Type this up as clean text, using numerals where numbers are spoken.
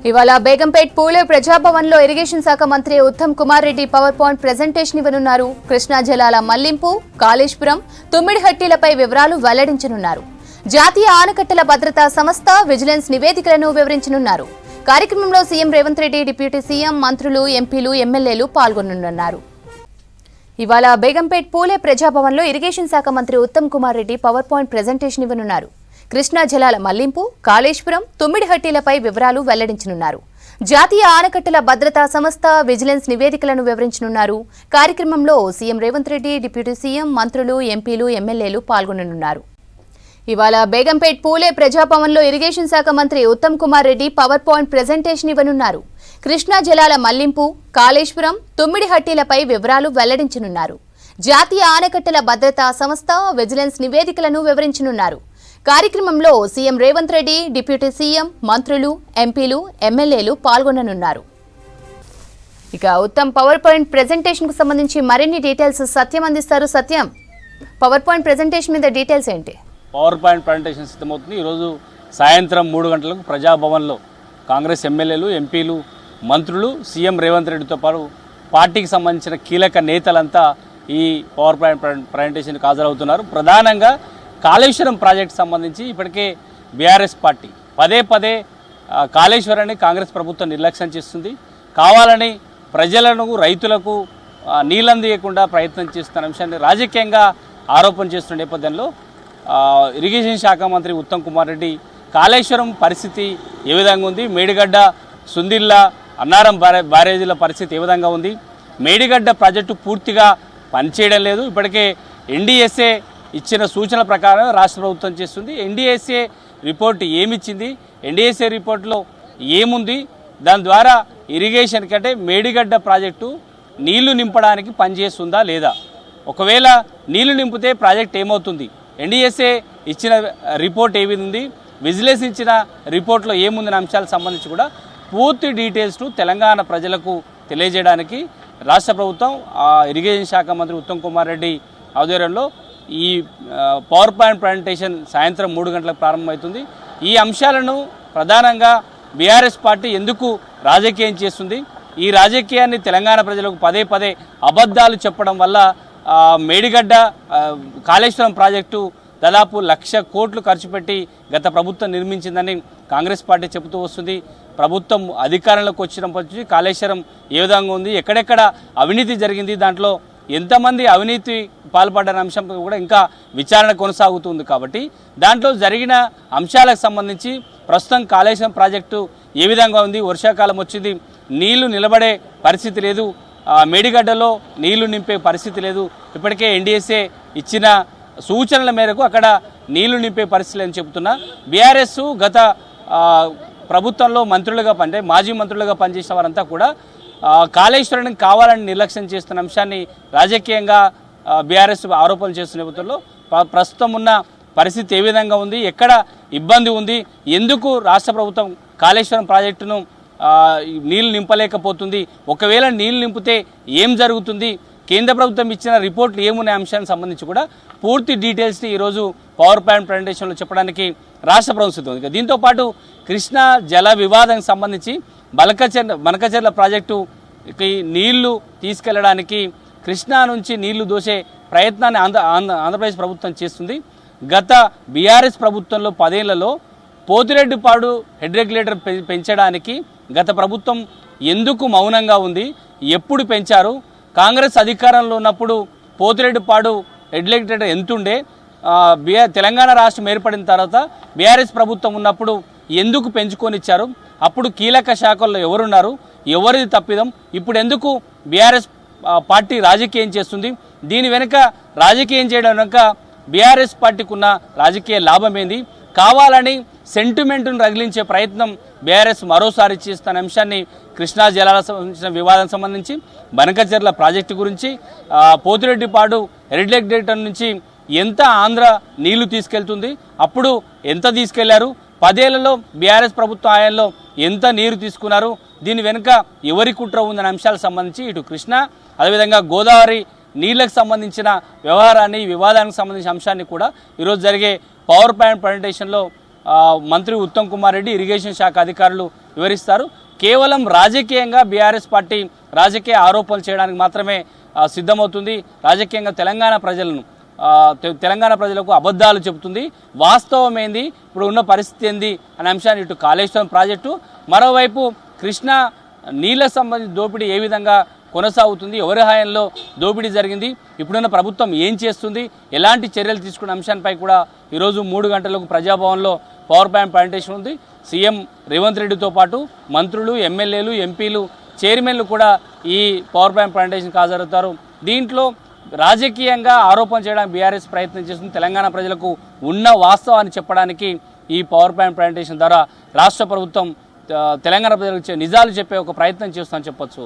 ఇవాళ బేగంపేట్ పూలే ప్రజాభవన్లో ఇరిగేషన్ శాఖ మంత్రి Uttam Kumar Reddy power point presentation ఇవ్వనున్నారు. కృష్ణా జలాల మళ్లింపు, కాళేశ్వరం, తుమ్మిడిహట్టీలపై వివరాలు వెల్లడించనున్నారు. జాతీయ ఆనకట్టల భద్రతా సంస్థ విజిలెన్స్ నివేదికలను వివరించనున్నారు. కార్యక్రమంలో CM Revanth Reddy, deputy CM, మంత్రులు, ఎంపీలు, ఎమ్మెల్యేలు పాల్గొననున్నారు. ఇవాళ బేగంపేట్ పూలే ప్రజాభవన్లో ఇరిగేషన్ శాఖ మంత్రి Uttam Kumar Reddy power point presentation ఇవ్వనున్నారు. కృష్ణా జలాల మళ్లింపు, కాళేశ్వరం, తుమ్మిడిహట్టీలపై వివరాలు వెల్లడించనున్నారు. జాతీయ ఆనకట్టల భద్రతా సంస్థ విజిలెన్స్ నివేదికలను వివరించనున్నారు. కార్యక్రమంలో CM Revanth Reddy, deputy CM, మంత్రులు, ఎంపీలు, ఎమ్మెల్యేలు పాల్గొననున్నారు. ఇవాళ బేగంపేట్ పూలే ప్రజాభవన్లో ఇరిగేషన్ శాఖ మంత్రి Uttam Kumar Reddy power point presentation ఇవ్వనున్నారు. కృష్ణా జలాల మళ్లింపు, కాళేశ్వరం, తుమ్మిడిహట్టీలపై వివరాలు వెల్లడించనున్నారు. జాతీయ ఆనకట్టల భద్రతా సంస్థ విజిలెన్స్ నివేదికలను వివరించనున్నారు. కార్యక్రమంలో CM Revanth Reddy, deputy CM, మంత్రులు, ఎంపీలు, ఎమ్మెల్యేలు పాల్గొననున్నారు. ఇక ఉత్తమ్ పవర్ పాయింట్ ప్రెజెంటేషన్ కు సంబంధించి మరిన్ని డీటెయిల్స్ సత్యం అందిస్తారు. సత్యం, పవర్ పాయింట్ ప్రెజెంటేషన్ మీద డీటెయిల్స్ ఏంటి? పవర్ పాయింట్ ప్రెజెంటేషన్ సిద్ధమవుతుంది. ఈరోజు సాయంత్రం 3 గంటలకు ప్రజాభవన్లో కాంగ్రెస్ ఎమ్మెల్యేలు, ఎంపీలు, మంత్రులు, సీఎం రేవంత్ రెడ్డితో పాటు పార్టీకి సంబంధించిన కీలక నేతలంతా ఈ పవర్ పాయింట్ ప్రెజెంటేషన్కి హాజరవుతున్నారు. ప్రధానంగా కాళేశ్వరం ప్రాజెక్టు సంబంధించి ఇప్పటికే బీఆర్ఎస్ పార్టీ పదే కాళేశ్వరాన్ని కాంగ్రెస్ ప్రభుత్వం నిర్లక్ష్యం చేస్తుంది. కావాలని ప్రజలను, రైతులకు నీళ్ళందియకుండా ప్రయత్నం చేస్తున్న అంశాన్ని రాజకీయంగా ఆరోపణ చేస్తున్న నేపథ్యంలో ఇరిగేషన్ శాఖ మంత్రి ఉత్తమ్ కుమార్ రెడ్డి కాళేశ్వరం పరిస్థితి ఏ విధంగా ఉంది, మేడిగడ్డ, సుందిల్లా, అన్నారం బ్యారేజీల పరిస్థితి ఏ విధంగా ఉంది, మేడిగడ్డ ప్రాజెక్టు పూర్తిగా పనిచేయడం లేదు, ఇప్పటికే ఎన్డీఎస్ఏ ఇచ్చిన సూచనల ప్రకారం రాష్ట్ర ప్రభుత్వం చేస్తుంది. ఎన్డీఎస్ఏ రిపోర్ట్ ఏమిచ్చింది, ఎన్డీఎస్ఏ రిపోర్ట్లో ఏముంది, దాని ద్వారా ఇరిగేషన్ కంటే మేడిగడ్డ ప్రాజెక్టు నీళ్లు నింపడానికి పనిచేస్తుందా లేదా, ఒకవేళ నీళ్లు నింపితే ప్రాజెక్ట్ ఏమవుతుంది, ఎన్డీఎస్ఏ ఇచ్చిన రిపోర్ట్ ఏమి ఉంది, విజిలెన్స్ ఇచ్చిన రిపోర్ట్లో ఏముందనే అంశాలకు సంబంధించి కూడా పూర్తి డీటెయిల్స్ను తెలంగాణ ప్రజలకు తెలియజేయడానికి రాష్ట్ర ప్రభుత్వం ఇరిగేషన్ శాఖ మంత్రి ఉత్తమ్ కుమార్ రెడ్డి ఆధ్వర్యంలో ఈ పవర్ పాయింట్ ప్రెజెంటేషన్ సాయంత్రం 3 గంటలకు ప్రారంభమవుతుంది. ఈ అంశాలను ప్రధానంగా బీఆర్ఎస్ పార్టీ ఎందుకు రాజకీయం చేస్తుంది, ఈ రాజకీయాన్ని తెలంగాణ ప్రజలకు పదే అబద్ధాలు చెప్పడం వల్ల మేడిగడ్డ కాళేశ్వరం ప్రాజెక్టు దాదాపు 1,00,000 కోట్లు ఖర్చు పెట్టి గత ప్రభుత్వం నిర్మించిందని కాంగ్రెస్ పార్టీ చెబుతూ వస్తుంది. ప్రభుత్వం అధికారంలోకి వచ్చినప్పటి కాళేశ్వరం ఏ విధంగా ఉంది, ఎక్కడెక్కడ అవినీతి జరిగింది, దాంట్లో ఎంతమంది అవినీతి పాల్పడ్డ అంశం కూడా ఇంకా విచారణ కొనసాగుతుంది. కాబట్టి దాంట్లో జరిగిన అంశాలకు సంబంధించి ప్రస్తుతం కాళేశ్వరం ప్రాజెక్టు ఏ విధంగా ఉంది, వర్షాకాలం వచ్చింది, నీళ్లు నిలబడే పరిస్థితి లేదు, మేడిగడ్డలో నీళ్లు నింపే పరిస్థితి లేదు, ఇప్పటికే ఎన్డీఎస్ఏ ఇచ్చిన సూచనల మేరకు అక్కడ నీళ్లు నింపే పరిస్థితి అని చెబుతున్నా. బీఆర్ఎస్ గత ప్రభుత్వంలో మంత్రులుగా మాజీ మంత్రులుగా పనిచేసిన వారంతా కూడా కాళేశ్వరాన్ని కావాలని నిర్లక్ష్యం చేస్తున్న అంశాన్ని రాజకీయంగా బీఆర్ఎస్ ఆరోపణలు చేస్తున్న నేపథ్యంలో ప్రస్తుతం ఉన్న పరిస్థితి ఏ విధంగా ఉంది, ఎక్కడ ఇబ్బంది ఉంది, ఎందుకు రాష్ట్ర ప్రభుత్వం కాళేశ్వరం ప్రాజెక్టును నీళ్లు నింపలేకపోతుంది, ఒకవేళ నీళ్లు నింపితే ఏం జరుగుతుంది, కేంద్ర ప్రభుత్వం ఇచ్చిన రిపోర్ట్లు ఏమునే అంశానికి సంబంధించి కూడా పూర్తి డీటెయిల్స్ని ఈరోజు పవర్ పాయింట్ ప్రెజెంటేషన్లో చెప్పడానికి రాష్ట్ర ప్రభుత్వం ఉంది. దీంతోపాటు కృష్ణా జల వివాదానికి సంబంధించి బనకచెర్ల ప్రాజెక్టుకి నీళ్లు తీసుకెళ్లడానికి కృష్ణా నుంచి నీళ్లు దోసే ప్రయత్నాన్ని ఆంధ్రప్రదేశ్ ప్రభుత్వం చేస్తుంది. గత బీఆర్ఎస్ ప్రభుత్వంలో 10 ఏళ్లలో పోతిరెడ్డిపాడు హెడ్ రెగ్యులేటర్ పెంచడానికి గత ప్రభుత్వం ఎందుకు మౌనంగా ఉంది, ఎప్పుడు పెంచారు, కాంగ్రెస్ అధికారంలో ఉన్నప్పుడు పోతిరెడ్డిపాడు హెడ్ రెగ్యులేటర్ ఎంతుండే, తెలంగాణ రాష్ట్రం ఏర్పడిన తర్వాత బీఆర్ఎస్ ప్రభుత్వం ఉన్నప్పుడు ఎందుకు పెంచుకొనిచ్చారు, అప్పుడు కీలక శాఖల్లో ఎవరున్నారు, ఎవరిది తప్పిదం, ఇప్పుడు ఎందుకు బీఆర్ఎస్ పార్టీ రాజకీయం చేస్తుంది, దీని వెనుక రాజకీయం చేయడం వెనుక బీఆర్ఎస్ పార్టీకి ఉన్న రాజకీయ లాభం ఏంది, కావాలని సెంటిమెంట్ను రగిలించే ప్రయత్నం బీఆర్ఎస్ మరోసారి చేస్తున్న అంశాన్ని కృష్ణా జలాల సంబంధించిన వివాదం సంబంధించి, బనకచెర్ల ప్రాజెక్టు గురించి, పోతిరెడ్డిపాడు హెడ్ రెగ్యులేటర్ నుంచి ఎంత ఆంధ్ర నీళ్లు తీసుకెళ్తుంది, అప్పుడు ఎంత తీసుకెళ్లారు, 10 ఏళ్లలో బీఆర్ఎస్ ప్రభుత్వ హయాంలో ఎంత నీరు తీసుకున్నారు, దీని వెనుక ఎవరి కుట్ర ఉందనే అంశాలకు సంబంధించి ఇటు కృష్ణా అదేవిధంగా గోదావరి నీళ్లకు సంబంధించిన వ్యవహారాన్ని, వివాదానికి సంబంధించిన అంశాన్ని కూడా ఈరోజు జరిగే పవర్ పాయింట్ ప్రెజెంటేషన్లో మంత్రి ఉత్తమ్ కుమార్ రెడ్డి, ఇరిగేషన్ శాఖ అధికారులు వివరిస్తారు. కేవలం రాజకీయంగా బీఆర్ఎస్ పార్టీ రాజకీయ ఆరోపణలు చేయడానికి మాత్రమే సిద్ధమవుతుంది. రాజకీయంగా తెలంగాణ ప్రజలకు అబద్ధాలు చెబుతుంది. వాస్తవం ఏంది, ఇప్పుడు ఉన్న పరిస్థితి ఏంది అనే అంశాన్ని ఇటు కాళేశ్వరం ప్రాజెక్టు, మరోవైపు కృష్ణా నీళ్ల సంబంధించిన దోపిడీ ఏ విధంగా కొనసాగుతుంది, ఎవరి హయాంలో దోపిడీ జరిగింది, ఇప్పుడున్న ప్రభుత్వం ఏం చేస్తుంది, ఎలాంటి చర్యలు తీసుకున్న అంశాలపై కూడా ఈరోజు 3 గంటలకు ప్రజాభవన్లో పవర్ పాయింట్ ప్రజెంటేషన్ ఉంది. సీఎం రేవంత్ రెడ్డితో పాటు మంత్రులు, ఎమ్మెల్యేలు, ఎంపీలు, చైర్మన్లు కూడా ఈ పవర్ పాయింట్ ప్రజెంటేషన్కి హాజరవుతారు. దీంట్లో రాజకీయంగా ఆరోపణ చేయడానికి బీఆర్ఎస్ ప్రయత్నం చేస్తుంది. తెలంగాణ ప్రజలకు ఉన్న వాస్తవాన్ని చెప్పడానికి ఈ పవర్ పాయింట్ ప్రజెంటేషన్ ద్వారా రాష్ట్ర ప్రభుత్వం తెలంగాణ ప్రజలకు నిజాలు చెప్పే ఒక ప్రయత్నం చేస్తుందని చెప్పొచ్చు.